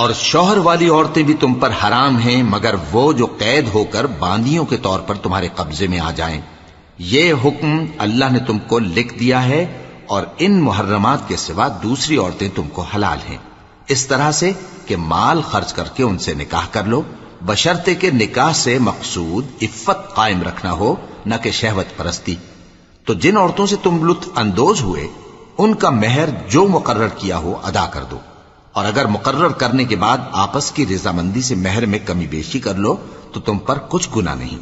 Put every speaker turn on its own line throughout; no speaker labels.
اور شوہر والی عورتیں بھی تم پر حرام ہیں مگر وہ جو قید ہو کر باندیوں کے طور پر تمہارے قبضے میں آ جائیں۔ یہ حکم اللہ نے تم کو لکھ دیا ہے، اور ان محرمات کے سوا دوسری عورتیں تم کو حلال ہیں، اس طرح سے کہ مال خرچ کر کے ان سے نکاح کر لو، بشرطے کہ نکاح سے مقصود عفت قائم رکھنا ہو، نہ کہ شہوت پرستی۔ تو جن عورتوں سے تم لطف اندوز ہوئے ان کا مہر جو مقرر کیا ہو ادا کر دو، اور اگر مقرر کرنے کے بعد آپس کی رضامندی سے مہر میں کمی بیشی کر لو تو تم پر کچھ گناہ نہیں۔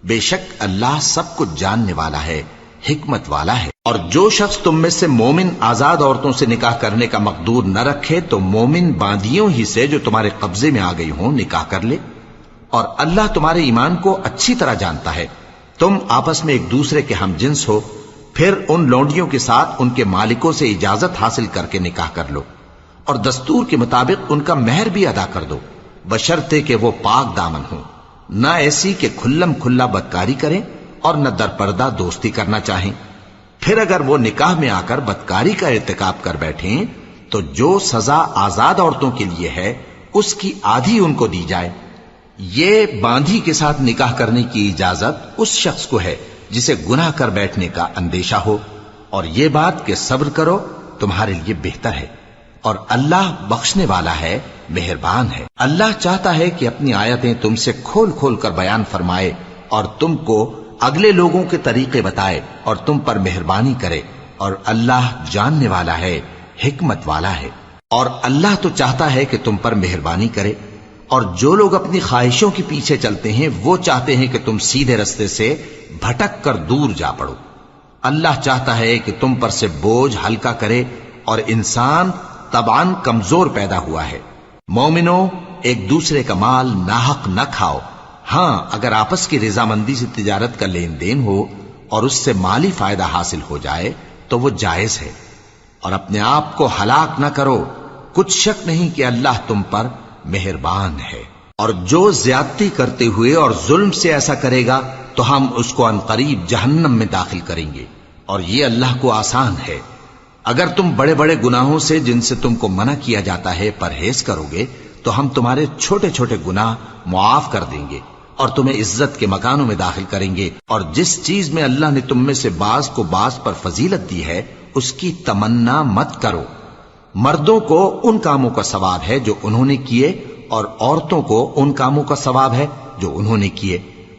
بے شک اللہ سب کچھ جاننے والا ہے، حکمت والا ہے۔ اور جو شخص تم میں سے مومن آزاد عورتوں سے نکاح کرنے کا مقدور نہ رکھے تو مومن باندیوں ہی سے جو تمہارے قبضے میں آ گئی ہوں نکاح کر لے، اور اللہ تمہارے ایمان کو اچھی طرح جانتا ہے۔ تم آپس میں ایک دوسرے کے ہم جنس ہو، پھر ان لونڈیوں کے ساتھ ان کے مالکوں سے اجازت حاصل کر کے نکاح کر لو، اور دستور کے مطابق ان کا مہر بھی ادا کر دو، بشرطے کہ وہ پاک دامن ہوں، نہ ایسی کہ کھلم کھلا بدکاری کریں اور نہ درپردہ دوستی کرنا چاہیں۔ پھر اگر وہ نکاح میں آ کر بدکاری کا ارتکاب کر بیٹھیں تو جو سزا آزاد عورتوں کے لیے ہے اس کی آدھی ان کو دی جائے۔ یہ باندھی کے ساتھ نکاح کرنے کی اجازت اس شخص کو ہے جسے گناہ کر بیٹھنے کا اندیشہ ہو، اور یہ بات کہ صبر کرو تمہارے لیے بہتر ہے، اور اللہ بخشنے والا ہے، مہربان ہے۔ اللہ چاہتا ہے کہ اپنی آیتیں تم سے کھول کھول کر بیان فرمائے اور تم کو اگلے لوگوں کے طریقے بتائے اور تم پر مہربانی کرے، اور اللہ جاننے والا ہے، حکمت والا ہے۔ اور اللہ تو چاہتا ہے کہ تم پر مہربانی کرے، اور جو لوگ اپنی خواہشوں کے پیچھے چلتے ہیں وہ چاہتے ہیں کہ تم سیدھے رستے سے بھٹک کر دور جا پڑو۔ اللہ چاہتا ہے کہ تم پر سے بوجھ ہلکا کرے، اور انسان طبعاً کمزور پیدا ہوا ہے۔ مومنو، ایک دوسرے کا مال ناحق نہ کھاؤ، ہاں اگر آپس کی رضامندی سے تجارت کا لین دین ہو اور اس سے مالی فائدہ حاصل ہو جائے تو وہ جائز ہے، اور اپنے آپ کو ہلاک نہ کرو، کچھ شک نہیں کہ اللہ تم پر مہربان ہے۔ اور جو زیادتی کرتے ہوئے اور ظلم سے ایسا کرے گا تو ہم اس کو عنقریب جہنم میں داخل کریں گے، اور یہ اللہ کو آسان ہے۔ اگر تم بڑے بڑے گناہوں سے جن سے تم کو منع کیا جاتا ہے پرہیز کرو گے تو ہم تمہارے چھوٹے چھوٹے گناہ معاف کر دیں گے اور تمہیں عزت کے مکانوں میں داخل کریں گے۔ اور جس چیز میں اللہ نے تم میں سے بعض کو بعض پر فضیلت دی ہے اس کی تمنا مت کرو۔ مردوں کو ان کاموں کا ثواب ہے جو انہوں نے کیے، اور عورتوں کو ان کاموں کا ثواب ہے جو انہوں نے کیے،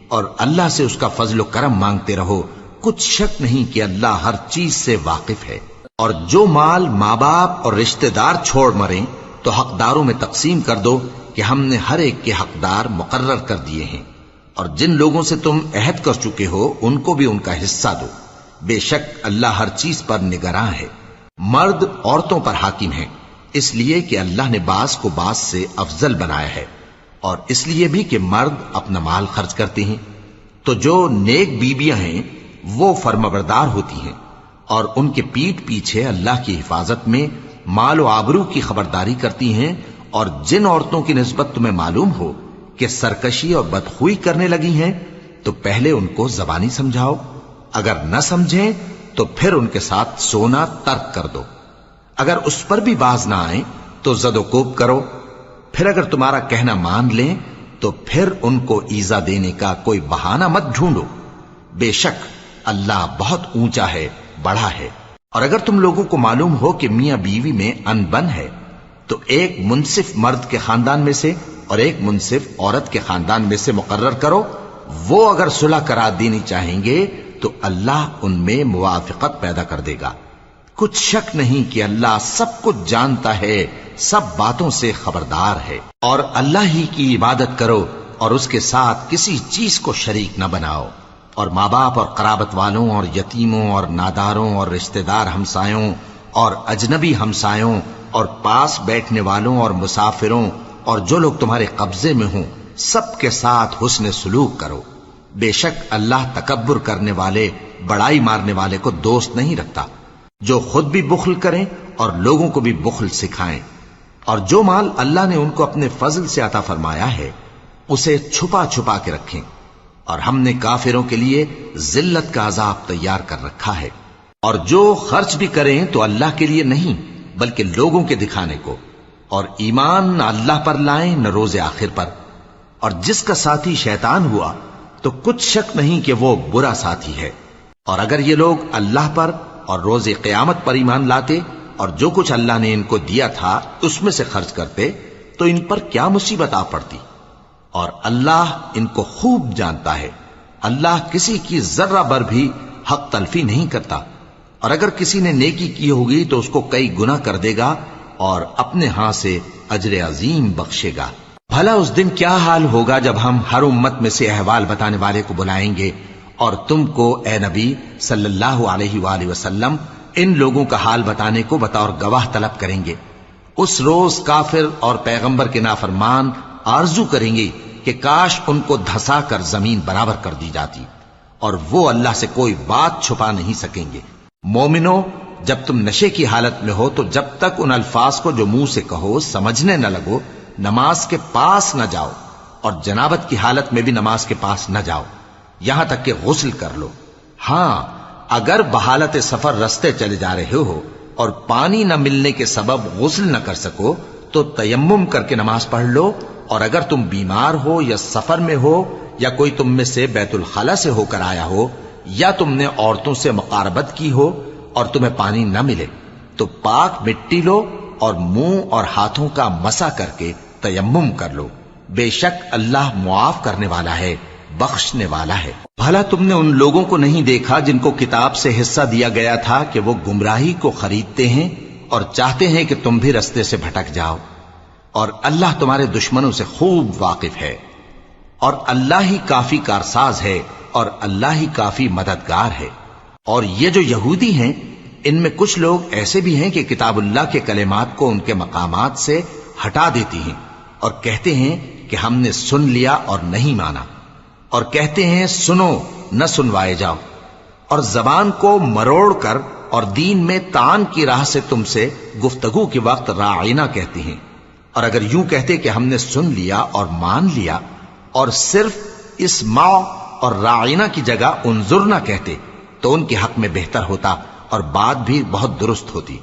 اور اللہ سے اس کا فضل و کرم مانگتے رہو، کچھ شک نہیں کہ اللہ ہر چیز سے واقف ہے۔ اور جو مال ماں باپ اور رشتہ دار چھوڑ مریں تو حقداروں میں تقسیم کر دو کہ ہم نے ہر ایک کے حقدار مقرر کر دیے ہیں، اور جن لوگوں سے تم عہد کر چکے ہو ان کو بھی ان کا حصہ دو، بے شک اللہ ہر چیز پر نگراں ہے۔ مرد عورتوں پر حاکم ہیں، اس لیے کہ اللہ نے بعض کو بعض سے افضل بنایا ہے، اور اس لیے بھی کہ مرد اپنا مال خرچ کرتے ہیں۔ تو جو نیک بیویاں ہیں وہ فرمانبردار ہوتی ہیں، اور ان کے پیٹھ پیچھے اللہ کی حفاظت میں مال و آبرو کی خبرداری کرتی ہیں۔ اور جن عورتوں کی نسبت تمہیں معلوم ہو کہ سرکشی اور بدخوئی کرنے لگی ہیں تو پہلے ان کو زبانی سمجھاؤ، اگر نہ سمجھیں تو پھر ان کے ساتھ سونا ترک کر دو۔ اگر اس پر بھی باز نہ آئیں تو زد و کوب کرو، پھر اگر تمہارا کہنا مان لیں تو پھر ان کو ایذا دینے کا کوئی بہانہ مت ڈھونڈو، بے شک اللہ بہت اونچا ہے، بڑا ہے۔ اور اگر تم لوگوں کو معلوم ہو کہ میاں بیوی میں ان بن ہے تو ایک منصف مرد کے خاندان میں سے اور ایک منصف عورت کے خاندان میں سے مقرر کرو، وہ اگر صلح کرا دینی چاہیں گے تو اللہ ان میں موافقت پیدا کر دے گا۔ کچھ شک نہیں کہ اللہ سب کچھ جانتا ہے، سب باتوں سے خبردار ہے۔ اور اللہ ہی کی عبادت کرو اور اس کے ساتھ کسی چیز کو شریک نہ بناؤ، اور ماں باپ اور قرابت والوں اور یتیموں اور ناداروں اور رشتہ دار ہمسایوں اور اجنبی ہمسایوں اور پاس بیٹھنے والوں اور مسافروں اور جو لوگ تمہارے قبضے میں ہوں سب کے ساتھ حسن سلوک کرو، بے شک اللہ تکبر کرنے والے، بڑائی مارنے والے کو دوست نہیں رکھتا۔ جو خود بھی بخل کریں اور لوگوں کو بھی بخل سکھائیں، اور جو مال اللہ نے ان کو اپنے فضل سے عطا فرمایا ہے اسے چھپا چھپا کے رکھیں، اور ہم نے کافروں کے لیے ذلت کا عذاب تیار کر رکھا ہے۔ اور جو خرچ بھی کریں تو اللہ کے لیے نہیں بلکہ لوگوں کے دکھانے کو، اور ایمان نہ اللہ پر لائیں نہ روز آخر پر، اور جس کا ساتھی شیطان ہوا تو کچھ شک نہیں کہ وہ برا ساتھی ہے۔ اور اگر یہ لوگ اللہ پر اور روز قیامت پر ایمان لاتے اور جو کچھ اللہ نے ان کو دیا تھا اس میں سے خرچ کرتے تو ان پر کیا مصیبت آ پڑتی، اور اللہ ان کو خوب جانتا ہے۔ اللہ کسی کی ذرہ بر بھی حق تلفی نہیں کرتا، اور اگر کسی نے نیکی کی ہوگی تو اس کو کئی گنا کر دے گا اور اپنے ہاں سے اجر عظیم بخشے گا۔ بھلا اس دن کیا حال ہوگا جب ہم ہر امت میں سے احوال بتانے والے کو بلائیں گے اور تم کو اے نبی صلی اللہ علیہ وآلہ وسلم ان لوگوں کا حال بتانے کو بطور گواہ طلب کریں گے۔ اس روز کافر اور پیغمبر کے نافرمان آرزو کریں گے کہ کاش ان کو دھسا کر زمین برابر کر دی جاتی، اور وہ اللہ سے کوئی بات چھپا نہیں سکیں گے۔ مومنو، جب تم نشے کی حالت میں ہو تو جب تک ان الفاظ کو جو منہ سے کہو سمجھنے نہ لگو نماز کے پاس نہ جاؤ، اور جنابت کی حالت میں بھی نماز کے پاس نہ جاؤ یہاں تک کہ غسل کر لو۔ ہاں، اگر بحالت سفر رستے چلے جا رہے ہو اور پانی نہ ملنے کے سبب غسل نہ کر سکو تو تیمم کر کے نماز پڑھ لو، اور اگر تم بیمار ہو یا سفر میں ہو یا کوئی تم میں سے بیت الخلا سے ہو کر آیا ہو یا تم نے عورتوں سے مقاربت کی ہو اور تمہیں پانی نہ ملے تو پاک مٹی لو اور منہ اور ہاتھوں کا مسح کر کے تیمم کر لو، بے شک اللہ معاف کرنے والا ہے، بخشنے والا ہے۔ بھلا تم نے ان لوگوں کو نہیں دیکھا جن کو کتاب سے حصہ دیا گیا تھا کہ وہ گمراہی کو خریدتے ہیں اور چاہتے ہیں کہ تم بھی رستے سے بھٹک جاؤ، اور اللہ تمہارے دشمنوں سے خوب واقف ہے، اور اللہ ہی کافی کارساز ہے، اور اللہ ہی کافی مددگار ہے۔ اور یہ جو یہودی ہیں ان میں کچھ لوگ ایسے بھی ہیں کہ کتاب اللہ کے کلمات کو ان کے مقامات سے ہٹا دیتی ہیں اور کہتے ہیں کہ ہم نے سن لیا اور نہیں مانا، اور کہتے ہیں سنو نہ سنوائے جاؤ، اور زبان کو مروڑ کر اور دین میں طعن کی راہ سے تم سے گفتگو کے وقت راعینا کہتی ہیں، اور اگر یوں کہتے کہ ہم نے سن لیا اور مان لیا اور صرف اسمع اور راعینا کی جگہ انظر نہ کہتے تو ان کے حق میں بہتر ہوتا اور بات بھی بہت درست ہوتی،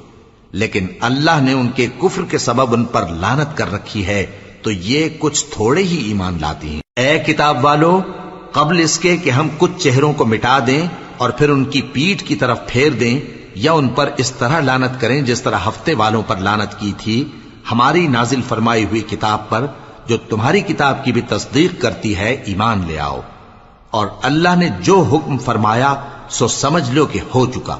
لیکن اللہ نے ان کے کفر کے سبب ان پر لعنت کر رکھی ہے تو یہ کچھ تھوڑے ہی ایمان لاتی ہیں۔ اے کتاب والو، قبل اس کے کہ ہم کچھ چہروں کو مٹا دیں اور پھر ان کی پیٹھ کی طرف پھیر دیں یا ان پر اس طرح لعنت کریں جس طرح ہفتے والوں پر لعنت کی تھی، ہماری نازل فرمائی ہوئی کتاب پر جو تمہاری کتاب کی بھی تصدیق کرتی ہے ایمان لے آؤ، اور اللہ نے جو حکم فرمایا سو سمجھ لو کہ ہو چکا۔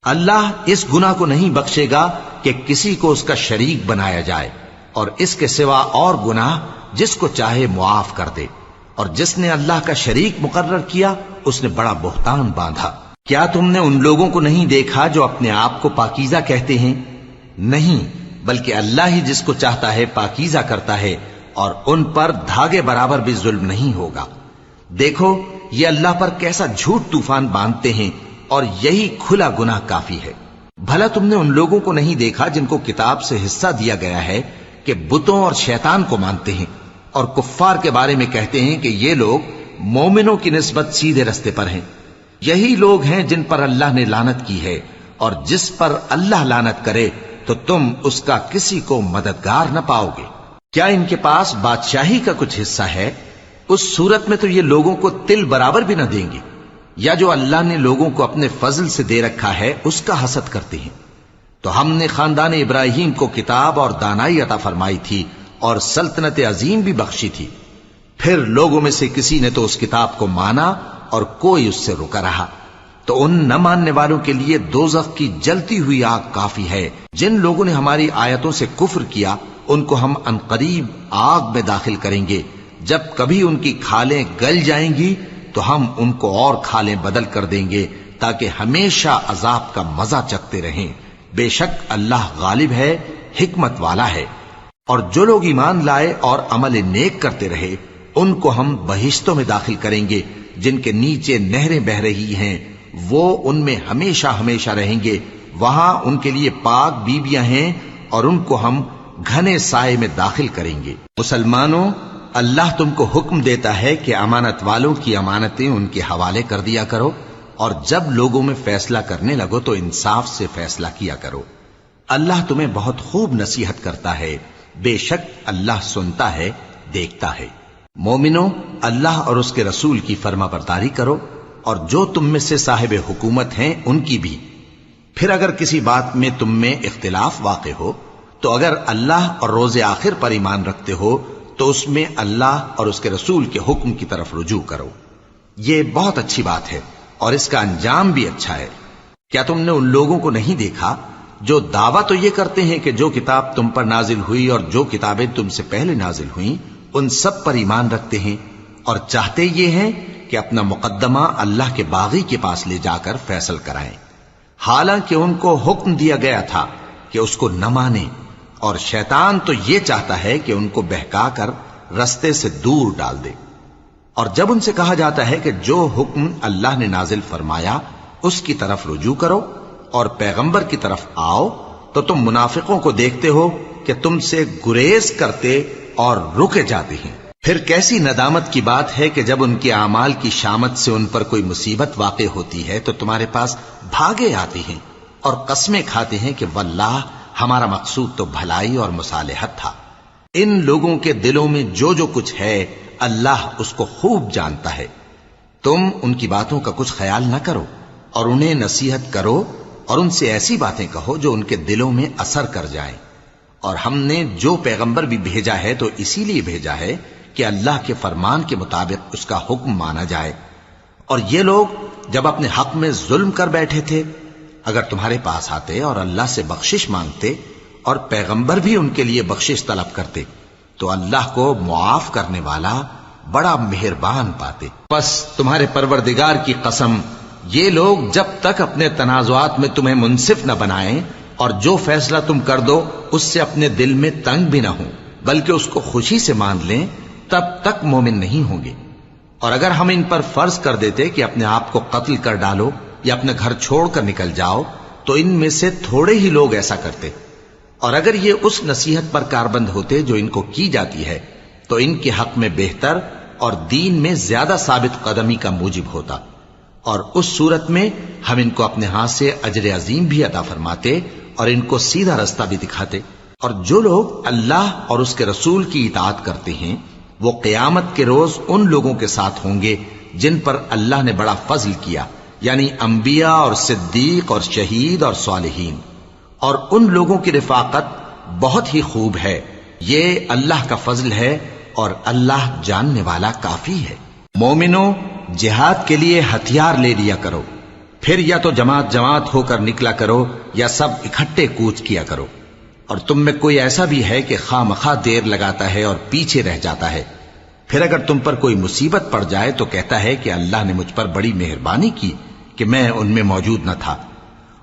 اللہ اس گناہ کو نہیں بخشے گا کہ کسی کو اس کا شریک بنایا جائے، اور اس کے سوا اور گناہ جس کو چاہے معاف کر دے، اور جس نے اللہ کا شریک مقرر کیا اس نے بڑا بہتان باندھا۔ کیا تم نے ان لوگوں کو نہیں دیکھا جو اپنے آپ کو پاکیزہ کہتے ہیں؟ نہیں، بلکہ اللہ ہی جس کو چاہتا ہے پاکیزہ کرتا ہے، اور ان پر دھاگے برابر بھی ظلم نہیں ہوگا۔ دیکھو یہ اللہ پر کیسا جھوٹ طوفان باندھتے ہیں، اور یہی کھلا گناہ کافی ہے۔ بھلا تم نے ان لوگوں کو نہیں دیکھا جن کو کتاب سے حصہ دیا گیا ہے کہ بتوں اور شیطان کو مانتے ہیں، اور کفار کے بارے میں کہتے ہیں کہ یہ لوگ مومنوں کی نسبت سیدھے رستے پر ہیں۔ یہی لوگ ہیں جن پر اللہ نے لعنت کی ہے، اور جس پر اللہ لعنت کرے تو تم اس کا کسی کو مددگار نہ پاؤ گے۔ کیا ان کے پاس بادشاہی کا کچھ حصہ ہے؟ اس صورت میں تو یہ لوگوں کو تل برابر بھی نہ دیں گے، یا جو اللہ نے لوگوں کو اپنے فضل سے دے رکھا ہے اس کا حسد کرتے ہیں۔ تو ہم نے خاندان ابراہیم کو کتاب اور دانائی عطا فرمائی تھی اور سلطنت عظیم بھی بخشی تھی، پھر لوگوں میں سے کسی نے تو اس کتاب کو مانا اور کوئی اس سے رکا رہا، تو ان نہ ماننے والوں کے لیے دوزخ کی جلتی ہوئی آگ کافی ہے۔ جن لوگوں نے ہماری آیتوں سے کفر کیا ان کو ہم عنقریب آگ میں داخل کریں گے، جب کبھی ان کی کھالیں گل جائیں گی تو ہم ان کو اور کھالیں بدل کر دیں گے تاکہ ہمیشہ عذاب کا مزہ چکھتے رہیں۔ بے شک اللہ غالب ہے، حکمت والا ہے۔ اور جو لوگ ایمان لائے اور عمل نیک کرتے رہے ان کو ہم بہشتوں میں داخل کریں گے جن کے نیچے نہریں بہ رہی ہیں، وہ ان میں ہمیشہ ہمیشہ رہیں گے، وہاں ان کے لیے پاک بیویاں ہیں اور ان کو ہم گھنے سائے میں داخل کریں گے۔ مسلمانوں، اللہ تم کو حکم دیتا ہے کہ امانت والوں کی امانتیں ان کے حوالے کر دیا کرو، اور جب لوگوں میں فیصلہ کرنے لگو تو انصاف سے فیصلہ کیا کرو۔ اللہ تمہیں بہت خوب نصیحت کرتا ہے، بے شک اللہ سنتا ہے، دیکھتا ہے۔ مومنو، اللہ اور اس کے رسول کی فرما برداری کرو، اور جو تم میں سے صاحب حکومت ہیں ان کی بھی۔ پھر اگر کسی بات میں تم میں اختلاف واقع ہو تو اگر اللہ اور روز آخر پر ایمان رکھتے ہو تو اس میں اللہ اور اس کے رسول کے حکم کی طرف رجوع کرو۔ یہ بہت اچھی بات ہے اور اس کا انجام بھی اچھا ہے۔ کیا تم نے ان لوگوں کو نہیں دیکھا جو دعویٰ تو یہ کرتے ہیں کہ جو کتاب تم پر نازل ہوئی اور جو کتابیں تم سے پہلے نازل ہوئیں ان سب پر ایمان رکھتے ہیں، اور چاہتے یہ ہیں کہ اپنا مقدمہ اللہ کے باغی کے پاس لے جا کر فیصل کرائیں، حالانکہ ان کو حکم دیا گیا تھا کہ اس کو نہ مانیں، اور شیطان تو یہ چاہتا ہے کہ ان کو بہکا کر رستے سے دور ڈال دے۔ اور جب ان سے کہا جاتا ہے کہ جو حکم اللہ نے نازل فرمایا اس کی طرف رجوع کرو اور پیغمبر کی طرف آؤ، تو تم منافقوں کو دیکھتے ہو کہ تم سے گریز کرتے اور رکے جاتے ہیں۔ پھر کیسی ندامت کی بات ہے کہ جب ان کے اعمال کی شامت سے ان پر کوئی مصیبت واقع ہوتی ہے تو تمہارے پاس بھاگے آتے ہیں اور قسمیں کھاتے ہیں کہ واللہ ہمارا مقصود تو بھلائی اور مصالحت تھا۔ ان لوگوں کے دلوں میں جو جو کچھ ہے اللہ اس کو خوب جانتا ہے۔ تم ان کی باتوں کا کچھ خیال نہ کرو اور انہیں نصیحت کرو اور ان سے ایسی باتیں کہو جو ان کے دلوں میں اثر کر جائیں۔ اور ہم نے جو پیغمبر بھی بھیجا ہے تو اسی لیے بھیجا ہے کہ اللہ کے فرمان کے مطابق اس کا حکم مانا جائے۔ اور یہ لوگ جب اپنے حق میں ظلم کر بیٹھے تھے، اگر تمہارے پاس آتے اور اللہ سے بخشش مانگتے اور پیغمبر بھی ان کے لیے بخشش طلب کرتے تو اللہ کو معاف کرنے والا بڑا مہربان پاتے۔ بس تمہارے پروردگار کی قسم، یہ لوگ جب تک اپنے تنازعات میں تمہیں منصف نہ بنائیں اور جو فیصلہ تم کر دو اس سے اپنے دل میں تنگ بھی نہ ہوں بلکہ اس کو خوشی سے مان لیں، تب تک مومن نہیں ہوں گے۔ اور اگر ہم ان پر فرض کر دیتے کہ اپنے آپ کو قتل کر ڈالو یا اپنے گھر چھوڑ کر نکل جاؤ تو ان میں سے تھوڑے ہی لوگ ایسا کرتے، اور اگر یہ اس نصیحت پر کاربند ہوتے جو ان کو کی جاتی ہے تو ان کے حق میں بہتر اور دین میں زیادہ ثابت قدمی کا موجب ہوتا، اور اس صورت میں ہم ان کو اپنے ہاتھ سے اجر عظیم بھی عطا فرماتے اور ان کو سیدھا رستہ بھی دکھاتے۔ اور جو لوگ اللہ اور اس کے رسول کی اطاعت کرتے ہیں وہ قیامت کے روز ان لوگوں کے ساتھ ہوں گے جن پر اللہ نے بڑا فضل کیا، یعنی انبیاء اور صدیق اور شہید اور صالحین، اور ان لوگوں کی رفاقت بہت ہی خوب ہے۔ یہ اللہ کا فضل ہے اور اللہ جاننے والا کافی ہے۔ مومنو، جہاد کے لیے ہتھیار لے لیا کرو، پھر یا تو جماعت جماعت ہو کر نکلا کرو یا سب اکٹھے کوچ کیا کرو۔ اور تم میں کوئی ایسا بھی ہے کہ خواہ مخواہ دیر لگاتا ہے اور پیچھے رہ جاتا ہے، پھر اگر تم پر کوئی مصیبت پڑ جائے تو کہتا ہے کہ اللہ نے مجھ پر بڑی مہربانی کی کہ میں ان میں موجود نہ تھا۔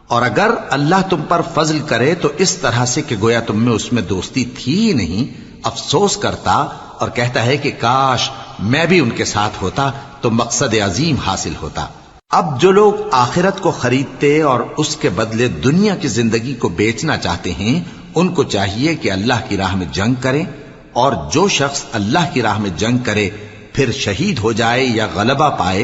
اور اگر اللہ تم پر فضل کرے تو اس طرح سے کہ گویا تم میں اس میں دوستی تھی ہی نہیں، افسوس کرتا اور کہتا ہے کہ کاش میں بھی ان کے ساتھ ہوتا تو مقصد عظیم حاصل ہوتا۔ اب جو لوگ آخرت کو خریدتے اور اس کے بدلے دنیا کی زندگی کو بیچنا چاہتے ہیں ان کو چاہیے کہ اللہ کی راہ میں جنگ کریں، اور جو شخص اللہ کی راہ میں جنگ کرے پھر شہید ہو جائے یا غلبہ پائے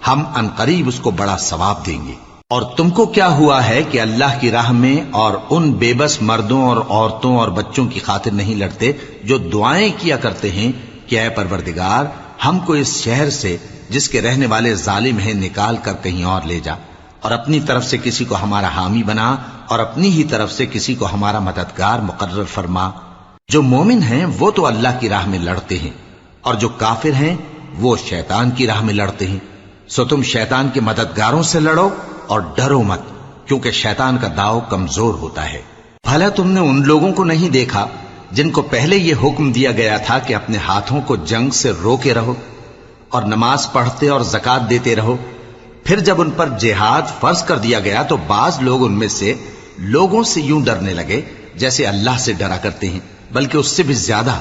ہم عنقریب اس کو بڑا ثواب دیں گے۔ اور تم کو کیا ہوا ہے کہ اللہ کی راہ میں اور ان بے بس مردوں اور عورتوں اور بچوں کی خاطر نہیں لڑتے جو دعائیں کیا کرتے ہیں کہ اے پروردگار ہم کو اس شہر سے جس کے رہنے والے ظالم ہیں نکال کر کہیں اور لے جا، اور اپنی طرف سے کسی کو ہمارا حامی بنا اور اپنی ہی طرف سے کسی کو ہمارا مددگار مقرر فرما۔ جو مومن ہیں وہ تو اللہ کی راہ میں لڑتے ہیں، اور جو کافر ہیں وہ شیطان کی راہ میں لڑتے ہیں، سو تم شیطان کے مددگاروں سے لڑو اور ڈرو مت، کیونکہ شیطان کا داؤ کمزور ہوتا ہے۔ بھلا تم نے ان لوگوں کو نہیں دیکھا جن کو پہلے یہ حکم دیا گیا تھا کہ اپنے ہاتھوں کو جنگ سے روکے رہو اور نماز پڑھتے اور زکوٰۃ دیتے رہو، پھر جب ان پر جہاد فرض کر دیا گیا تو بعض لوگ ان میں سے لوگوں سے یوں ڈرنے لگے جیسے اللہ سے ڈرا کرتے ہیں، بلکہ اس سے بھی زیادہ،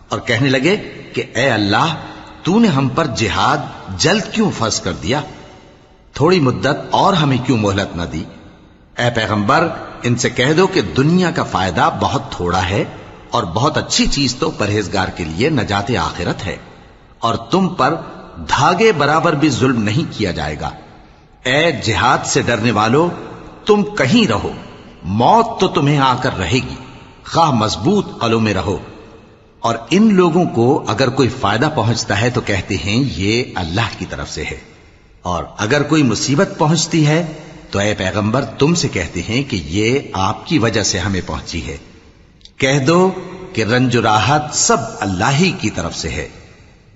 اور کہنے لگے کہ اے اللہ تو نے ہم پر جہاد جلد کیوں فرض کر دیا، تھوڑی مدت اور ہمیں کیوں مہلت نہ دی۔ اے پیغمبر ان سے کہہ دو کہ دنیا کا فائدہ بہت تھوڑا ہے اور بہت اچھی چیز تو پرہیزگار کے لیے نجات آخرت ہے، اور تم پر دھاگے برابر بھی ظلم نہیں کیا جائے گا۔ اے جہاد سے ڈرنے والو، تم کہیں رہو، موت تو تمہیں آ کر رہے گی، خواہ مضبوط قلعوں میں رہو۔ اور ان لوگوں کو اگر کوئی فائدہ پہنچتا ہے تو کہتے ہیں یہ اللہ کی طرف سے ہے، اور اگر کوئی مصیبت پہنچتی ہے تو اے پیغمبر تم سے کہتے ہیں کہ یہ آپ کی وجہ سے ہمیں پہنچی ہے۔ کہہ دو کہ رنج و راحت سب اللہ ہی کی طرف سے ہے۔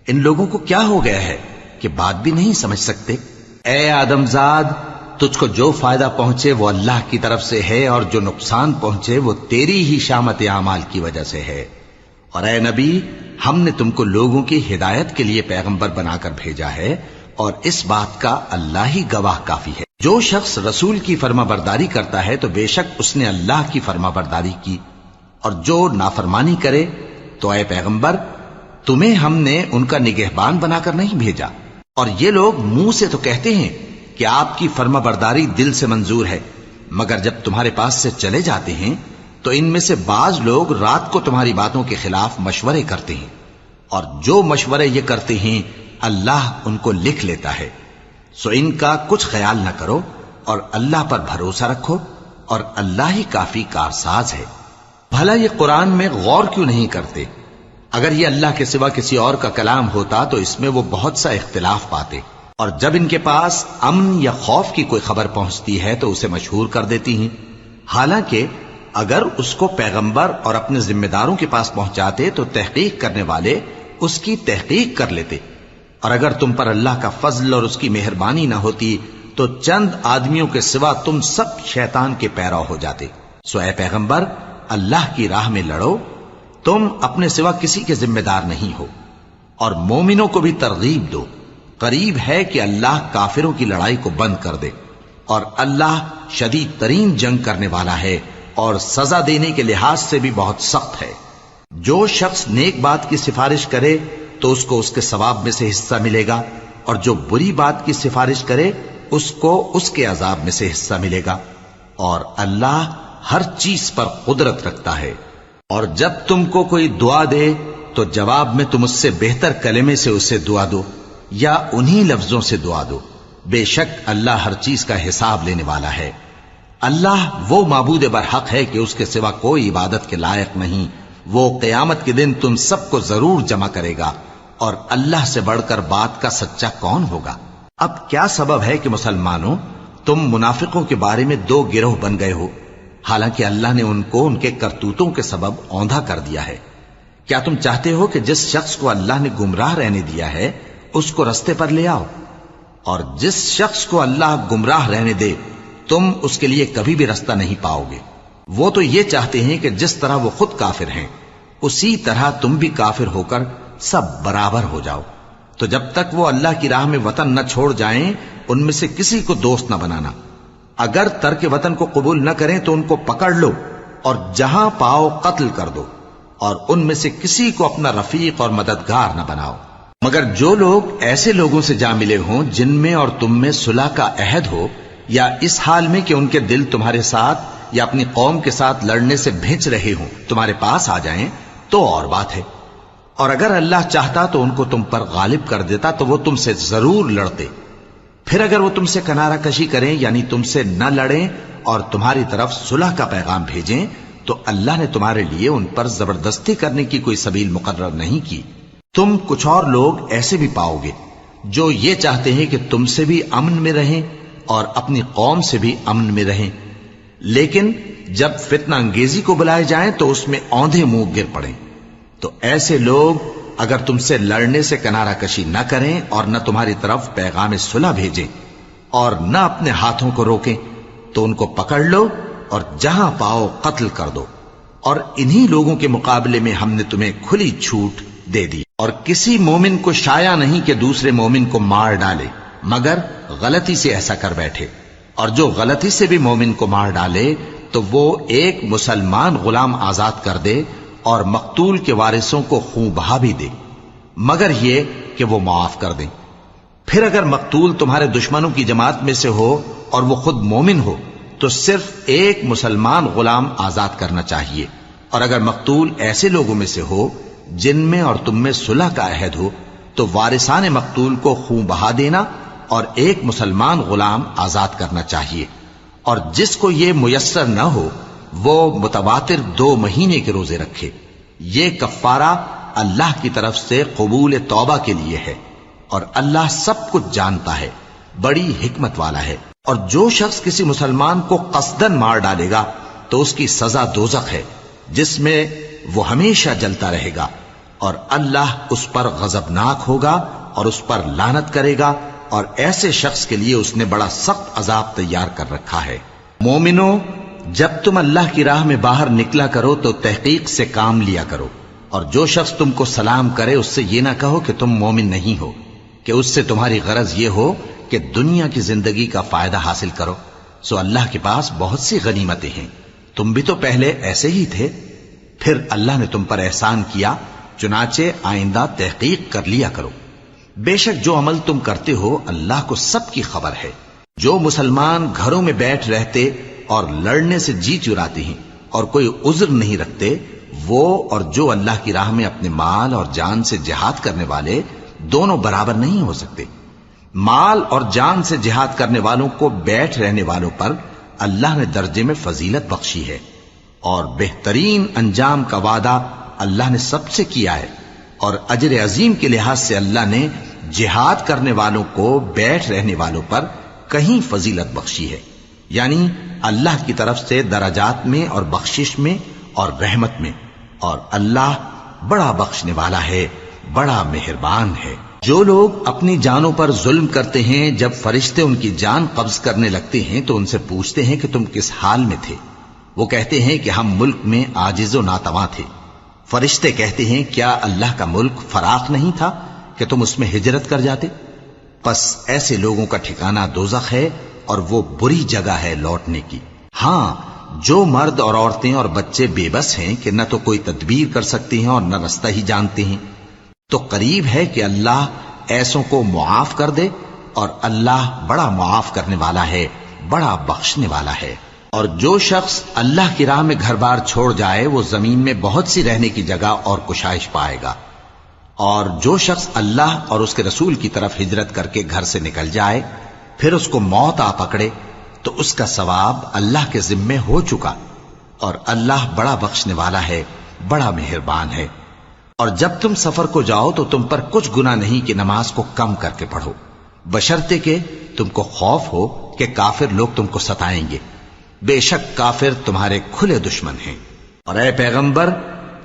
ان لوگوں کو کیا ہو گیا ہے کہ بات بھی نہیں سمجھ سکتے؟ اے آدم زاد، تجھ کو جو فائدہ پہنچے وہ اللہ کی طرف سے ہے، اور جو نقصان پہنچے وہ تیری ہی شامت اعمال کی وجہ سے ہے۔ اور اے نبی، ہم نے تم کو لوگوں کی ہدایت کے لیے پیغمبر بنا کر بھیجا ہے، اور اس بات کا اللہ ہی گواہ کافی ہے۔ جو شخص رسول کی فرما برداری کرتا ہے تو بے شک اس نے اللہ کی فرما برداری کی، اور جو نافرمانی کرے تو اے پیغمبر تمہیں ہم نے ان کا نگہبان بنا کر نہیں بھیجا۔ اور یہ لوگ منہ سے تو کہتے ہیں کہ آپ کی فرما برداری دل سے منظور ہے، مگر جب تمہارے پاس سے چلے جاتے ہیں تو ان میں سے بعض لوگ رات کو تمہاری باتوں کے خلاف مشورے کرتے ہیں، اور جو مشورے یہ کرتے ہیں اللہ ان کو لکھ لیتا ہے۔ سو ان کا کچھ خیال نہ کرو اور اللہ پر بھروسہ رکھو، اور اللہ ہی کافی کارساز ہے۔ بھلا یہ قرآن میں غور کیوں نہیں کرتے؟ اگر یہ اللہ کے سوا کسی اور کا کلام ہوتا تو اس میں وہ بہت سا اختلاف پاتے، اور جب ان کے پاس امن یا خوف کی کوئی خبر پہنچتی ہے تو اسے مشہور کر دیتی ہیں، حالانکہ اگر اس کو پیغمبر اور اپنے ذمہ داروں کے پاس پہنچاتے تو تحقیق کرنے والے اس کی تحقیق کر لیتے، اور اگر تم پر اللہ کا فضل اور اس کی مہربانی نہ ہوتی تو چند آدمیوں کے سوا تم سب شیطان کے پیرو ہو جاتے۔ سو اے پیغمبر اللہ کی راہ میں لڑو، تم اپنے سوا کسی کے ذمہ دار نہیں ہو، اور مومنوں کو بھی ترغیب دو۔ قریب ہے کہ اللہ کافروں کی لڑائی کو بند کر دے، اور اللہ شدید ترین جنگ کرنے والا ہے اور سزا دینے کے لحاظ سے بھی بہت سخت ہے۔ جو شخص نیک بات کی سفارش کرے تو اس کو اس کے ثواب میں سے حصہ ملے گا، اور جو بری بات کی سفارش کرے اس کو اس کے عذاب میں سے حصہ ملے گا، اور اللہ ہر چیز پر قدرت رکھتا ہے۔ اور جب تم کو کوئی دعا دے تو جواب میں تم اس سے بہتر کلمے سے اسے دعا دو، یا انہی لفظوں سے دعا دو، بے شک اللہ ہر چیز کا حساب لینے والا ہے۔ اللہ وہ معبود برحق ہے کہ اس کے سوا کوئی عبادت کے لائق نہیں۔ وہ قیامت کے دن تم سب کو ضرور جمع کرے گا، اور اللہ سے بڑھ کر بات کا سچا کون ہوگا؟ اب کیا سبب ہے کہ مسلمانوں تم منافقوں کے بارے میں دو گروہ بن گئے ہو، حالانکہ اللہ نے ان کو ان کے کرتوتوں کے سبب اوندھا کر دیا ہے؟ کیا تم چاہتے ہو کہ جس شخص کو اللہ نے گمراہ رہنے دیا ہے اس کو رستے پر لے آؤ، اور جس شخص کو اللہ گمراہ رہنے دے تم اس کے لیے کبھی بھی رستہ نہیں پاؤ گے؟ وہ تو یہ چاہتے ہیں کہ جس طرح وہ خود کافر ہیں اسی طرح تم بھی کافر ہو کر سب برابر ہو جاؤ۔ تو جب تک وہ اللہ کی راہ میں وطن نہ چھوڑ جائیں ان میں سے کسی کو دوست نہ بنانا۔ اگر ترک وطن کو قبول نہ کریں تو ان کو پکڑ لو اور جہاں پاؤ قتل کر دو، اور ان میں سے کسی کو اپنا رفیق اور مددگار نہ بناؤ، مگر جو لوگ ایسے لوگوں سے جا ملے ہوں جن میں اور تم میں صلح کا عہد ہو، یا اس حال میں کہ ان کے دل تمہارے ساتھ یا اپنی قوم کے ساتھ لڑنے سے بھنچ رہے ہوں تمہارے پاس آ جائیں تو اور بات ہے۔ اور اگر اللہ چاہتا تو ان کو تم پر غالب کر دیتا تو وہ تم سے ضرور لڑتے۔ پھر اگر وہ تم سے کنارہ کشی کریں یعنی تم سے نہ لڑیں اور تمہاری طرف صلح کا پیغام بھیجیں تو اللہ نے تمہارے لیے ان پر زبردستی کرنے کی کوئی سبیل مقرر نہیں کی۔ تم کچھ اور لوگ ایسے بھی پاؤ گے جو یہ چاہتے ہیں کہ تم سے بھی امن میں رہیں اور اپنی قوم سے بھی امن میں رہیں، لیکن جب فتنہ انگیزی کو بلائے جائیں تو اس میں اوندھے منہ گر پڑیں۔ تو ایسے لوگ اگر تم سے لڑنے سے کنارہ کشی نہ کریں اور نہ تمہاری طرف پیغام صلح بھیجیں اور نہ اپنے ہاتھوں کو روکیں تو ان کو پکڑ لو اور جہاں پاؤ قتل کر دو۔ اور انہی لوگوں کے مقابلے میں ہم نے تمہیں کھلی چھوٹ دے دی، اور کسی مومن کو شایع نہیں کہ دوسرے مومن کو مار ڈالے مگر غلطی سے ایسا کر بیٹھے، اور جو غلطی سے بھی مومن کو مار ڈالے تو وہ ایک مسلمان غلام آزاد کر دے اور مقتول کے وارثوں کو خون بہا بھی دے، مگر یہ کہ وہ معاف کر دیں۔ پھر اگر مقتول تمہارے دشمنوں کی جماعت میں سے ہو اور وہ خود مومن ہو تو صرف ایک مسلمان غلام آزاد کرنا چاہیے، اور اگر مقتول ایسے لوگوں میں سے ہو جن میں اور تم میں صلح کا عہد ہو تو وارثان مقتول کو خون بہا دینا اور ایک مسلمان غلام آزاد کرنا چاہیے۔ اور جس کو یہ میسر نہ ہو وہ متواتر 2 مہینے کے روزے رکھے۔ یہ کفارہ اللہ کی طرف سے قبول توبہ کے لیے ہے، اور اللہ سب کچھ جانتا ہے، بڑی حکمت والا ہے۔ اور جو شخص کسی مسلمان کو قصدن مار ڈالے گا تو اس کی سزا دوزخ ہے، جس میں وہ ہمیشہ جلتا رہے گا، اور اللہ اس پر غضبناک ہوگا اور اس پر لعنت کرے گا، اور ایسے شخص کے لیے اس نے بڑا سخت عذاب تیار کر رکھا ہے۔ مومنو، جب تم اللہ کی راہ میں باہر نکلا کرو تو تحقیق سے کام لیا کرو، اور جو شخص تم کو سلام کرے اس سے یہ نہ کہو کہ تم مومن نہیں ہو، کہ اس سے تمہاری غرض یہ ہو کہ دنیا کی زندگی کا فائدہ حاصل کرو۔ سو اللہ کے پاس بہت سی غنیمتیں ہیں، تم بھی تو پہلے ایسے ہی تھے، پھر اللہ نے تم پر احسان کیا، چنانچہ آئندہ تحقیق کر لیا کرو۔ بے شک جو عمل تم کرتے ہو اللہ کو سب کی خبر ہے۔ جو مسلمان گھروں میں بیٹھ رہتے اور لڑنے سے جی چراتے ہیں اور کوئی عذر نہیں رکھتے، وہ اور جو اللہ کی راہ میں اپنے مال اور جان سے جہاد کرنے والے دونوں برابر نہیں ہو سکتے۔ مال اور جان سے جہاد کرنے والوں کو بیٹھ رہنے والوں پر اللہ نے درجے میں فضیلت بخشی ہے، اور بہترین انجام کا وعدہ اللہ نے سب سے کیا ہے، اور اجر عظیم کے لحاظ سے اللہ نے جہاد کرنے والوں کو بیٹھ رہنے والوں پر کہیں فضیلت بخشی ہے، یعنی اللہ کی طرف سے درجات میں اور بخشش میں اور رحمت میں، اور اللہ بڑا بخشنے والا ہے، بڑا مہربان ہے۔ جو لوگ اپنی جانوں پر ظلم کرتے ہیں، جب فرشتے ان کی جان قبض کرنے لگتے ہیں تو ان سے پوچھتے ہیں کہ تم کس حال میں تھے؟ وہ کہتے ہیں کہ ہم ملک میں عاجز و ناتواں تھے۔ فرشتے کہتے ہیں کیا اللہ کا ملک فراخ نہیں تھا کہ تم اس میں ہجرت کر جاتے؟ پس ایسے لوگوں کا ٹھکانہ دوزخ ہے، اور وہ بری جگہ ہے لوٹنے کی۔ ہاں، جو مرد اور عورتیں اور بچے بے بس ہیں کہ نہ تو کوئی تدبیر کر سکتے ہیں اور نہ رستہ ہی جانتے ہیں، تو قریب ہے کہ اللہ ایسوں کو معاف کر دے، اور اللہ بڑا معاف کرنے والا ہے، بڑا بخشنے والا ہے۔ اور جو شخص اللہ کی راہ میں گھر بار چھوڑ جائے وہ زمین میں بہت سی رہنے کی جگہ اور کشائش پائے گا، اور جو شخص اللہ اور اس کے رسول کی طرف ہجرت کر کے گھر سے نکل جائے پھر اس کو موت آ پکڑے تو اس کا ثواب اللہ کے ذمے ہو چکا، اور اللہ بڑا بخشنے والا ہے، بڑا مہربان ہے۔ اور جب تم سفر کو جاؤ تو تم پر کچھ گناہ نہیں کہ نماز کو کم کر کے پڑھو، بشرطے کہ تم کو خوف ہو کہ کافر لوگ تم کو ستائیں گے، بے شک کافر تمہارے کھلے دشمن ہیں۔ اور اے پیغمبر،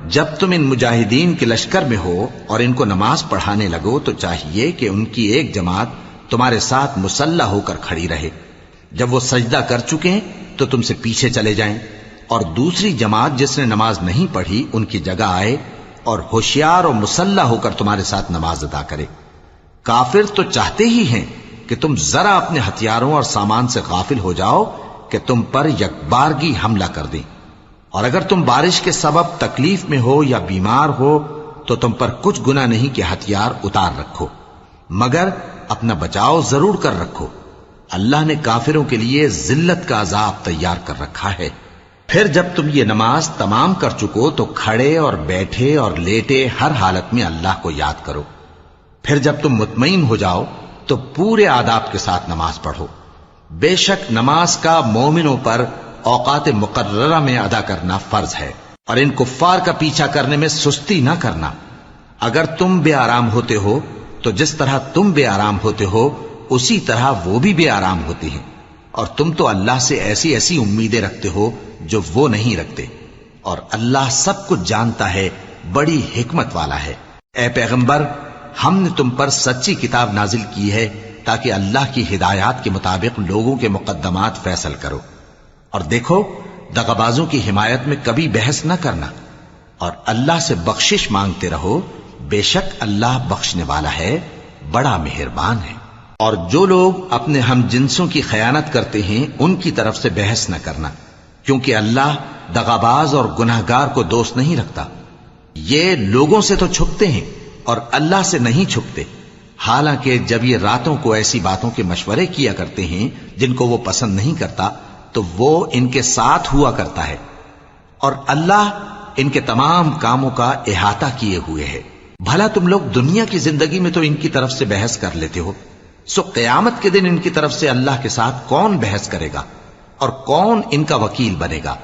جب تم ان مجاہدین کے لشکر میں ہو اور ان کو نماز پڑھانے لگو تو چاہیے کہ ان کی ایک جماعت تمہارے ساتھ مسلح ہو کر کھڑی رہے، جب وہ سجدہ کر چکے ہیں تو تم سے پیچھے چلے جائیں، اور دوسری جماعت جس نے نماز نہیں پڑھی ان کی جگہ آئے اور ہوشیار اور مسلح ہو کر تمہارے ساتھ نماز ادا کرے۔ کافر تو چاہتے ہی ہیں کہ تم ذرا اپنے ہتھیاروں اور سامان سے غافل ہو جاؤ کہ تم پر یکبارگی حملہ کر دیں، اور اگر تم بارش کے سبب تکلیف میں ہو یا بیمار ہو تو تم پر کچھ گناہ نہیں کہ ہتھیار اتار رکھو، مگر اپنا بچاؤ ضرور کر رکھو، اللہ نے کافروں کے لیے ذلت کا عذاب تیار کر رکھا ہے۔ پھر جب تم یہ نماز تمام کر چکو تو کھڑے اور بیٹھے اور لیٹے ہر حالت میں اللہ کو یاد کرو۔ پھر جب تم مطمئن ہو جاؤ تو پورے آداب کے ساتھ نماز پڑھو۔ بے شک نماز کا مومنوں پر اوقات مقررہ میں ادا کرنا فرض ہے، اور ان کفار کا پیچھا کرنے میں سستی نہ کرنا۔ اگر تم بے آرام ہوتے ہو تو جس طرح تم بے آرام ہوتے ہو اسی طرح وہ بھی بے آرام ہوتے ہیں، اور تم تو اللہ سے ایسی ایسی امیدیں رکھتے ہو جو وہ نہیں رکھتے، اور اللہ سب کچھ جانتا ہے، بڑی حکمت والا ہے۔ اے پیغمبر، ہم نے تم پر سچی کتاب نازل کی ہے تاکہ اللہ کی ہدایات کے مطابق لوگوں کے مقدمات فیصل کرو، اور دیکھو دغابازوں کی حمایت میں کبھی بحث نہ کرنا، اور اللہ سے بخشش مانگتے رہو، بے شک اللہ بخشنے والا ہے، بڑا مہربان ہے۔ اور جو لوگ اپنے ہم جنسوں کی خیانت کرتے ہیں ان کی طرف سے بحث نہ کرنا، کیونکہ اللہ دغاباز اور گناہگار کو دوست نہیں رکھتا۔ یہ لوگوں سے تو چھپتے ہیں اور اللہ سے نہیں چھپتے، حالانکہ جب یہ راتوں کو ایسی باتوں کے مشورے کیا کرتے ہیں جن کو وہ پسند نہیں کرتا تو وہ ان کے ساتھ ہوا کرتا ہے، اور اللہ ان کے تمام کاموں کا احاطہ کیے ہوئے ہے۔ بھلا تم لوگ دنیا کی زندگی میں تو ان کی طرف سے بحث کر لیتے ہو، سو قیامت کے دن ان کی طرف سے اللہ کے ساتھ کون بحث کرے گا اور کون ان کا وکیل بنے گا؟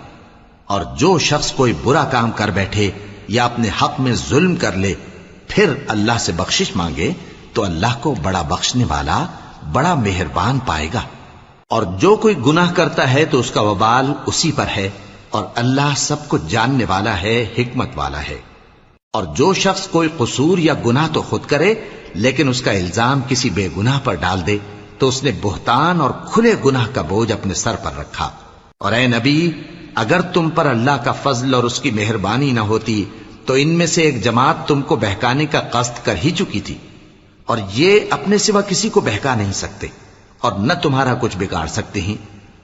اور جو شخص کوئی برا کام کر بیٹھے یا اپنے حق میں ظلم کر لے پھر اللہ سے بخشش مانگے تو اللہ کو بڑا بخشنے والا بڑا مہربان پائے گا۔ اور جو کوئی گناہ کرتا ہے تو اس کا وبال اسی پر ہے، اور اللہ سب کچھ جاننے والا ہے، حکمت والا ہے۔ اور جو شخص کوئی قصور یا گناہ تو خود کرے لیکن اس کا الزام کسی بے گناہ پر ڈال دے تو اس نے بہتان اور کھلے گناہ کا بوجھ اپنے سر پر رکھا۔ اور اے نبی، اگر تم پر اللہ کا فضل اور اس کی مہربانی نہ ہوتی تو ان میں سے ایک جماعت تم کو بہکانے کا قصد کر ہی چکی تھی، اور یہ اپنے سوا کسی کو بہکا نہیں سکتے اور نہ تمہارا کچھ بگاڑ سکتے ہیں۔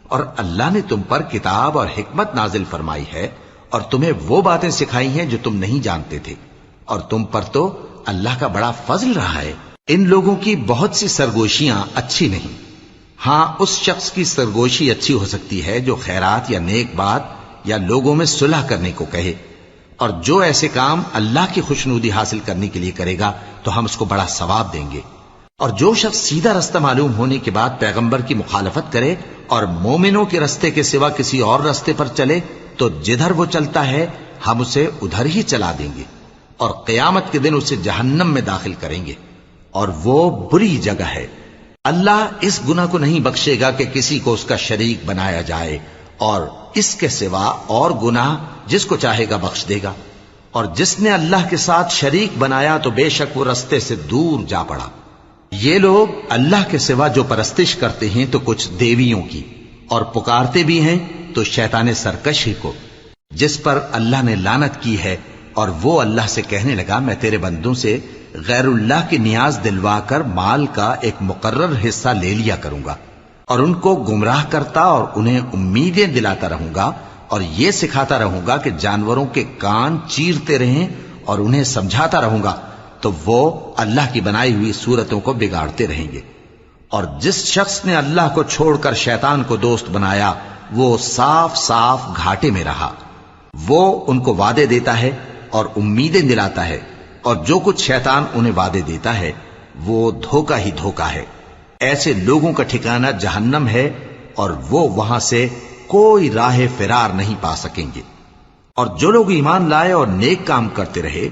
اور اللہ نے تم پر کتاب اور حکمت نازل فرمائی ہے اور تمہیں وہ باتیں سکھائی ہیں جو تم نہیں جانتے تھے، اور تم پر تو اللہ کا بڑا فضل رہا ہے۔ ان لوگوں کی بہت سی سرگوشیاں اچھی نہیں، ہاں اس شخص کی سرگوشی اچھی ہو سکتی ہے جو خیرات یا نیک بات یا لوگوں میں صلح کرنے کو کہے، اور جو ایسے کام اللہ کی خوشنودی حاصل کرنے کے لیے کرے گا تو ہم اس کو بڑا ثواب دیں گے۔ اور جو شخص سیدھا رستہ معلوم ہونے کے بعد پیغمبر کی مخالفت کرے اور مومنوں کے رستے کے سوا کسی اور رستے پر چلے تو جدھر وہ چلتا ہے ہم اسے ادھر ہی چلا دیں گے، اور قیامت کے دن اسے جہنم میں داخل کریں گے، اور وہ بری جگہ ہے۔ اللہ اس گناہ کو نہیں بخشے گا کہ کسی کو اس کا شریک بنایا جائے، اور اس کے سوا اور گناہ جس کو چاہے گا بخش دے گا، اور جس نے اللہ کے ساتھ شریک بنایا تو بے شک وہ رستے سے دور جا پڑا۔ یہ لوگ اللہ کے سوا جو پرستش کرتے ہیں تو کچھ دیویوں کی، اور پکارتے بھی ہیں تو شیطان سرکش ہی کو، جس پر اللہ نے لعنت کی ہے، اور وہ اللہ سے کہنے لگا میں تیرے بندوں سے غیر اللہ کی نیاز دلوا کر مال کا ایک مقرر حصہ لے لیا کروں گا، اور ان کو گمراہ کرتا اور انہیں امیدیں دلاتا رہوں گا، اور یہ سکھاتا رہوں گا کہ جانوروں کے کان چیرتے رہیں، اور انہیں سمجھاتا رہوں گا تو وہ اللہ کی بنائی ہوئی صورتوں کو بگاڑتے رہیں گے۔ اور جس شخص نے اللہ کو چھوڑ کر شیطان کو دوست بنایا وہ صاف صاف گھاٹے میں رہا۔ وہ ان کو وعدے دیتا ہے اور امیدیں دلاتا ہے، اور جو کچھ شیطان انہیں وعدے دیتا ہے وہ دھوکہ ہی دھوکہ ہے۔ ایسے لوگوں کا ٹھکانہ جہنم ہے، اور وہ وہاں سے کوئی راہ فرار نہیں پا سکیں گے۔ اور جو لوگ ایمان لائے اور نیک کام کرتے رہے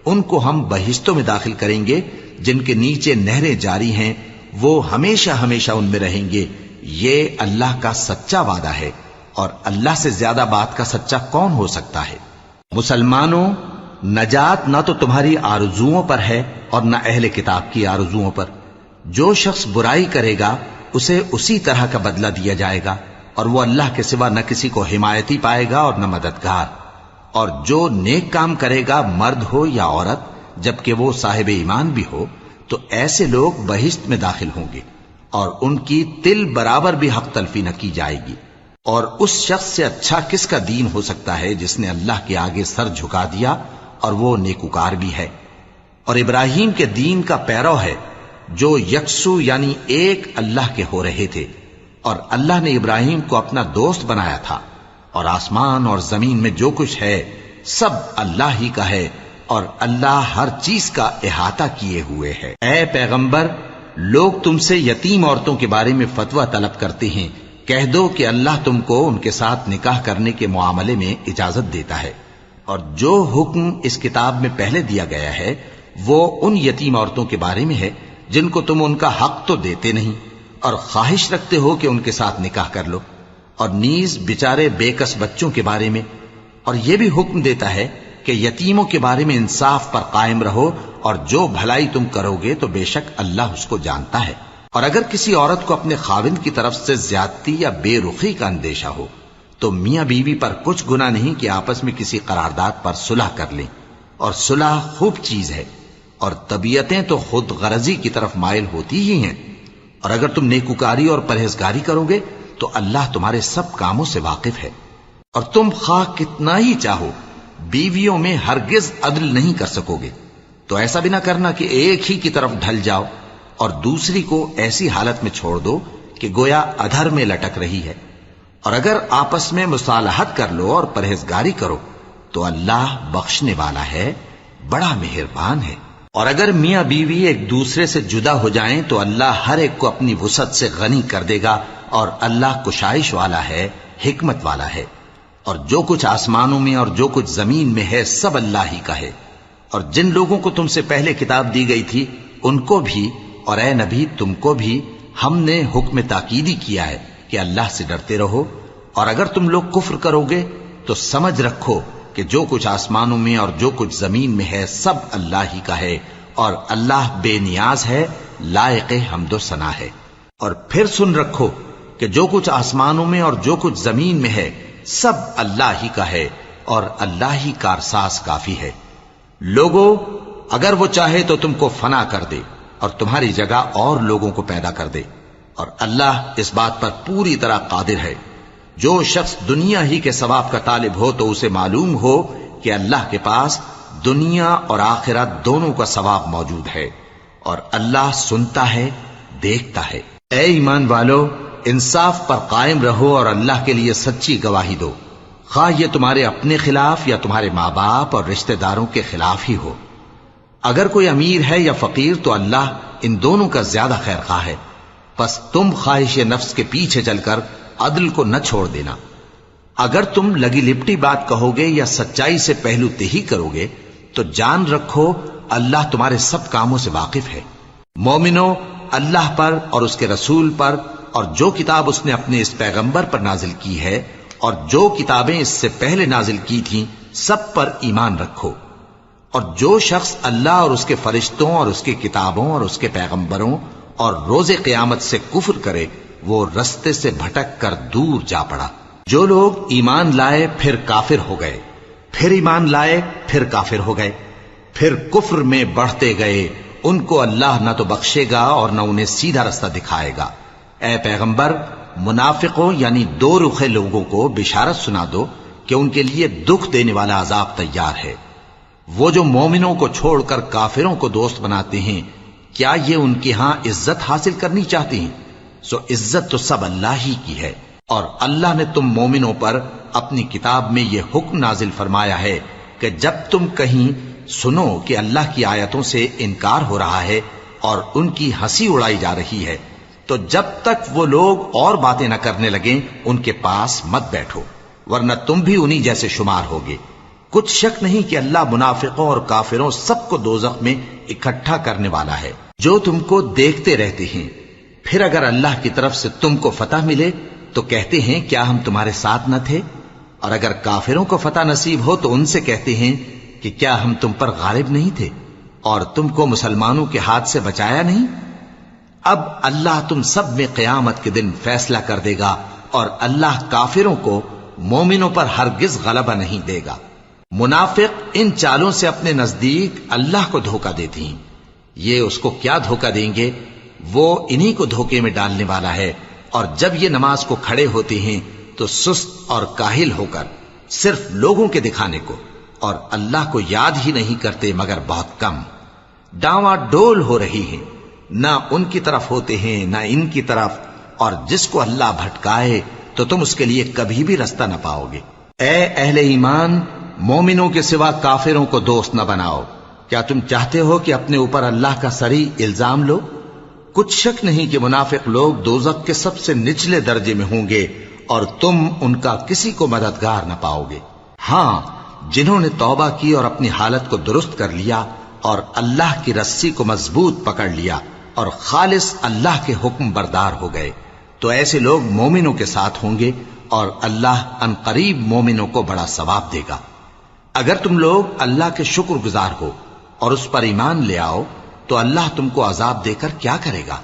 ان کو ہم بہشتوں میں داخل کریں گے جن کے نیچے نہریں جاری ہیں، وہ ہمیشہ ہمیشہ ان میں رہیں گے۔ یہ اللہ کا سچا وعدہ ہے، اور اللہ سے زیادہ بات کا سچا کون ہو سکتا ہے؟ مسلمانوں، نجات نہ تو تمہاری آرزوؤں پر ہے اور نہ اہل کتاب کی آرزوؤں پر۔ جو شخص برائی کرے گا اسے اسی طرح کا بدلہ دیا جائے گا، اور وہ اللہ کے سوا نہ کسی کو حمایتی پائے گا اور نہ مددگار۔ اور جو نیک کام کرے گا مرد ہو یا عورت جبکہ وہ صاحب ایمان بھی ہو تو ایسے لوگ بہشت میں داخل ہوں گے، اور ان کی تل برابر بھی حق تلفی نہ کی جائے گی۔ اور اس شخص سے اچھا کس کا دین ہو سکتا ہے جس نے اللہ کے آگے سر جھکا دیا اور وہ نیکوکار بھی ہے، اور ابراہیم کے دین کا پیرو ہے جو یکسو یعنی ایک اللہ کے ہو رہے تھے، اور اللہ نے ابراہیم کو اپنا دوست بنایا تھا۔ اور آسمان اور زمین میں جو کچھ ہے سب اللہ ہی کا ہے، اور اللہ ہر چیز کا احاطہ کیے ہوئے ہے۔ اے پیغمبر، لوگ تم سے یتیم عورتوں کے بارے میں فتویٰ طلب کرتے ہیں، کہہ دو کہ اللہ تم کو ان کے ساتھ نکاح کرنے کے معاملے میں اجازت دیتا ہے، اور جو حکم اس کتاب میں پہلے دیا گیا ہے وہ ان یتیم عورتوں کے بارے میں ہے جن کو تم ان کا حق تو دیتے نہیں، اور خواہش رکھتے ہو کہ ان کے ساتھ نکاح کر لو، اور نیز بیچارے بے کس بچوں کے بارے میں۔ اور یہ بھی حکم دیتا ہے کہ یتیموں کے بارے میں انصاف پر قائم رہو، اور جو بھلائی تم کرو گے تو بے شک اللہ اس کو جانتا ہے۔ اور اگر کسی عورت کو اپنے خاوند کی طرف سے زیادتی یا بے رخی کا اندیشہ ہو تو میاں بیوی پر کچھ گناہ نہیں کہ آپس میں کسی قرارداد پر صلح کر لیں، اور صلح خوب چیز ہے، اور طبیعتیں تو خود غرضی کی طرف مائل ہوتی ہی ہیں۔ اور اگر تم نیکوکاری اور پرہیزگاری کرو گے تو اللہ تمہارے سب کاموں سے واقف ہے۔ اور تم خواہ کتنا ہی چاہو بیویوں میں ہرگز عدل نہیں کر سکو گے، تو ایسا بھی نہ کرنا کہ ایک ہی کی طرف ڈھل جاؤ اور دوسری کو ایسی حالت میں چھوڑ دو کہ گویا ادھر میں لٹک رہی ہے۔ اور اگر آپس میں مصالحت کر لو اور پرہیزگاری کرو تو اللہ بخشنے والا ہے، بڑا مہربان ہے۔ اور اگر میاں بیوی ایک دوسرے سے جدا ہو جائیں تو اللہ ہر ایک کو اپنی وسعت سے غنی کر دے گا، اور اللہ کشائش والا ہے، حکمت والا ہے۔ اور جو کچھ آسمانوں میں اور جو کچھ زمین میں ہے سب اللہ ہی کا ہے۔ اور جن لوگوں کو تم سے پہلے کتاب دی گئی تھی ان کو بھی اور اے نبی تم کو بھی ہم نے حکم تاکیدی کیا ہے کہ اللہ سے ڈرتے رہو، اور اگر تم لوگ کفر کرو گے تو سمجھ رکھو کہ جو کچھ آسمانوں میں اور جو کچھ زمین میں ہے سب اللہ ہی کا ہے، اور اللہ بے نیاز ہے، لائق حمد و ثنا ہے۔ اور پھر سن رکھو کہ جو کچھ آسمانوں میں اور جو کچھ زمین میں ہے سب اللہ ہی کا ہے، اور اللہ ہی کارساز کافی ہے۔ لوگو اگر وہ چاہے تو تم کو فنا کر دے اور تمہاری جگہ اور لوگوں کو پیدا کر دے، اور اللہ اس بات پر پوری طرح قادر ہے۔ جو شخص دنیا ہی کے ثواب کا طالب ہو تو اسے معلوم ہو کہ اللہ کے پاس دنیا اور آخرت دونوں کا ثواب موجود ہے، اور اللہ سنتا ہے، دیکھتا ہے۔ اے ایمان والو، انصاف پر قائم رہو اور اللہ کے لیے سچی گواہی دو، خواہ یہ تمہارے اپنے خلاف یا تمہارے ماں باپ اور رشتہ داروں کے خلاف ہی ہو۔ اگر کوئی امیر ہے یا فقیر تو اللہ ان دونوں کا زیادہ خیر خواہ ہے، پس تم خواہش نفس کے پیچھے چل کر عدل کو نہ چھوڑ دینا۔ اگر تم لگی لپٹی بات کہو گے یا سچائی سے پہلو تہی کرو گے تو جان رکھو اللہ تمہارے سب کاموں سے واقف ہے۔ مومنو، اللہ پر اور اس کے رسول پر اور جو کتاب اس نے اپنے اس پیغمبر پر نازل کی ہے اور جو کتابیں اس سے پہلے نازل کی تھیں سب پر ایمان رکھو۔ اور جو شخص اللہ اور اس کے فرشتوں اور اس کی کتابوں اور اس کے پیغمبروں اور روز قیامت سے کفر کرے وہ رستے سے بھٹک کر دور جا پڑا۔ جو لوگ ایمان لائے پھر کافر ہو گئے، پھر ایمان لائے پھر کافر ہو گئے، پھر کفر میں بڑھتے گئے، ان کو اللہ نہ تو بخشے گا اور نہ انہیں سیدھا رستہ دکھائے گا۔ اے پیغمبر، منافقوں یعنی دو رخے لوگوں کو بشارت سنا دو کہ ان کے لیے دکھ دینے والا عذاب تیار ہے۔ وہ جو مومنوں کو چھوڑ کر کافروں کو دوست بناتے ہیں، کیا یہ ان کے ہاں عزت حاصل کرنی چاہتے ہیں؟ سو عزت تو سب اللہ ہی کی ہے۔ اور اللہ نے تم مومنوں پر اپنی کتاب میں یہ حکم نازل فرمایا ہے کہ جب تم کہیں سنو کہ اللہ کی آیتوں سے انکار ہو رہا ہے اور ان کی ہنسی اڑائی جا رہی ہے تو جب تک وہ لوگ اور باتیں نہ کرنے لگیں ان کے پاس مت بیٹھو، ورنہ تم بھی انہی جیسے شمار ہوگے۔ کچھ شک نہیں کہ اللہ منافقوں اور کافروں سب کو دوزخ میں اکٹھا کرنے والا ہے۔ جو تم کو دیکھتے رہتے ہیں، پھر اگر اللہ کی طرف سے تم کو فتح ملے تو کہتے ہیں کیا ہم تمہارے ساتھ نہ تھے، اور اگر کافروں کو فتح نصیب ہو تو ان سے کہتے ہیں کہ کیا ہم تم پر غالب نہیں تھے اور تم کو مسلمانوں کے ہاتھ سے بچایا نہیں۔ اب اللہ تم سب میں قیامت کے دن فیصلہ کر دے گا، اور اللہ کافروں کو مومنوں پر ہرگز غلبہ نہیں دے گا۔ منافق ان چالوں سے اپنے نزدیک اللہ کو دھوکہ دیتے ہیں، یہ اس کو کیا دھوکہ دیں گے، وہ انہی کو دھوکے میں ڈالنے والا ہے۔ اور جب یہ نماز کو کھڑے ہوتے ہیں تو سست اور کاہل ہو کر صرف لوگوں کے دکھانے کو اور اللہ کو یاد ہی نہیں کرتے مگر بہت کم، ڈاواں ڈول ہو رہی ہیں، نہ ان کی طرف ہوتے ہیں نہ ان کی طرف، اور جس کو اللہ بھٹکائے تو تم اس کے لیے کبھی بھی رستہ نہ پاؤ گے۔ اے اہل ایمان، مومنوں کے سوا کافروں کو دوست نہ بناؤ۔ کیا تم چاہتے ہو کہ اپنے اوپر اللہ کا صریح الزام لو؟ کچھ شک نہیں کہ منافق لوگ دوزخ کے سب سے نچلے درجے میں ہوں گے اور تم ان کا کسی کو مددگار نہ پاؤ گے۔ ہاں، جنہوں نے توبہ کی اور اپنی حالت کو درست کر لیا اور اللہ کی رسی کو مضبوط پکڑ لیا اور خالص اللہ کے حکم بردار ہو گئے تو ایسے لوگ مومنوں کے ساتھ ہوں گے، اور اللہ ان قریب مومنوں کو بڑا ثواب دے گا۔ اگر تم لوگ اللہ کے شکر گزار ہو اور اس پر ایمان لے آؤ تو اللہ تم کو عذاب دے کر کیا کرے گا،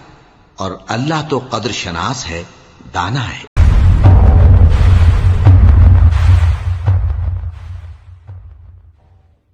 اور اللہ تو قدر شناس ہے، دانا ہے۔